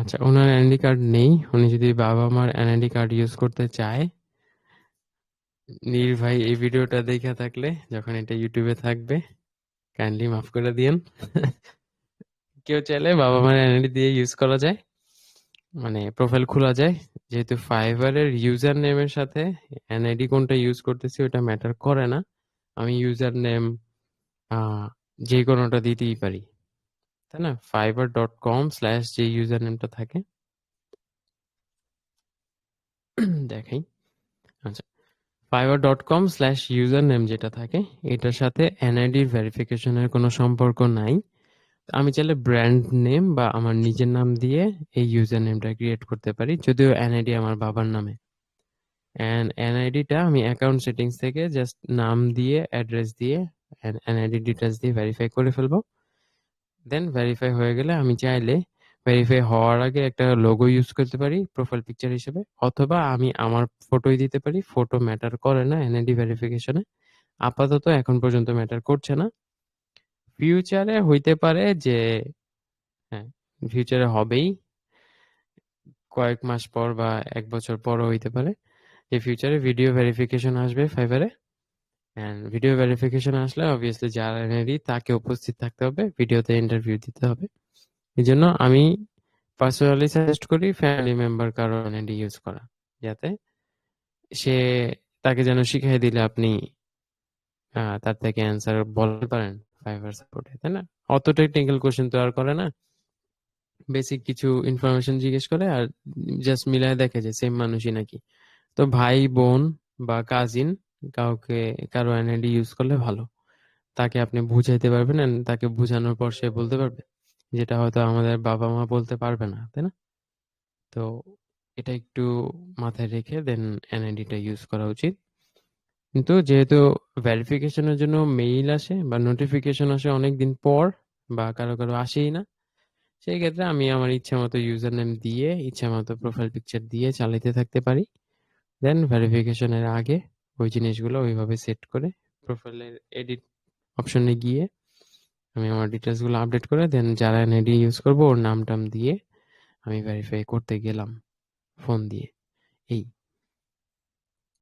আচ্ছা, ওনার NID card নেই। উনি যদি বাবা-মার এনআইডি কার্ড ইউজ করতে চায়, নীর ভাই এই ভিডিওটা দেখে থাকলে যখন এটা ইউটিউবে থাকবে কাইন্ডলি মাফ করে দিয়েন। কেউ চাইলে বাবা-মার এনআইডি দিয়ে ইউজ করা যায়, মানে প্রোফাইল খোলা যায়। যেহেতু ফাইবারের ইউজার নেমের সাথে এনআইডি কোনটা ইউজ করতেছি ওটা ম্যাটার করে না। আমি ইউজার নেম যে কোনোটা দিতেই পারি, তাই না? fiverr.com/ যে ইউজার নেমটা থাকে দেখাই। আচ্ছা, fiverr.com/ইউজার নেম যেটা থাকে এটার সাথে এনআইডির ভেরিফিকেশনের কোনো সম্পর্ক নাই। আমি চাইলে ব্র্যান্ড নেম বা আমার নিজের নাম দিয়ে এই ইউজার নেমটা ক্রিয়েট করতে পারি, যদিও এনআইডি আমার বাবার নামে। অ্যান্ড এনআইডিটা আমি অ্যাকাউন্ট সেটিংস থেকে জাস্ট নাম দিয়ে অ্যাড্রেস দিয়ে এনআইডি ডিটেলস দিয়ে ভেরিফাই করে ফেলবো। দেন ভেরিফাই হয়ে গেলে আমি চাইলে ভেরিফাই হওয়ার আগে একটা লোগো ইউজ করতে পারি প্রোফাইল পিকচার হিসেবে, অথবা আমি আমার ফটোই দিতে পারি। ফটো ম্যাটার করে না এনআইডি ভেরিফিকেশনে, আপাতত এখন পর্যন্ত ম্যাটার করছে না। ফিউচারে হইতে পারে যে, হ্যাঁ, ফিউচারে হবেই, কয়েক মাস পর বা ১ বছর পরও হইতে পারে যে ফিউচারে ভিডিও ভেরিফিকেশন আসবে ফাইবারে। অ্যান্ড ভিডিও ভেরিফিকেশন আসলে অবভিয়াসলি যার এনআইডি তাকে উপস্থিত থাকতে হবে, ভিডিওতে ইন্টারভিউ দিতে হবে। এই জন্য আমি পার্সোনালি সাজেস্ট করি ফ্যামিলি মেম্বার কারো এনআইডি ইউজ করা, যাতে সে তাকে যেন শিখিয়ে দিলে আপনি তার থেকে অ্যান্সার বলতে পারেন ফাইবার সাপোর্টে, তাই না? অত টেকনিক্যাল কোশ্চেন তো আর করে না, বেসিক কিছু ইনফরমেশন জিজ্ঞেস করে আর জাস্ট মিলায় দেখে যে সেম মানুষই নাকি। তো ভাই বোন বা কাজিন কাউকে কারো এনআইডি ইউজ করলে ভালো, তাকে আপনি বুঝাইতে পারবেন and তাকে বুঝানোর পর সে বলতে পারবে, যেটা হয়তো আমাদের বাবা মা বলতে পারবে না, তাই না? তো এটা একটু মাথায় রেখে দেন এনআইডিটা ইউজ করা উচিত। কিন্তু যেহেতু ভেরিফিকেশনের জন্য মেইল আসে বা নোটিফিকেশন আসে অনেকদিন পর, বা কারো কারো আসেই না, সেই ক্ষেত্রে আমি আমার ইচ্ছা মতো ইউজার নেম দিয়ে ইচ্ছা মতো প্রোফাইল পিকচার দিয়ে চালাতে থাকতে পারি। দেন ভেরিফিকেশনের আগে ওই জিনিসগুলো ওইভাবে সেট করে প্রোফাইলের এডিট অপশনে গিয়ে আমি আমার ডিটেলস গুলো আপডেট করে দেন যারা এনআইডি ইউজ করবো ওর নাম টাম দিয়ে আমি ভেরিফাই করতে গেলাম ফোন দিয়ে। এই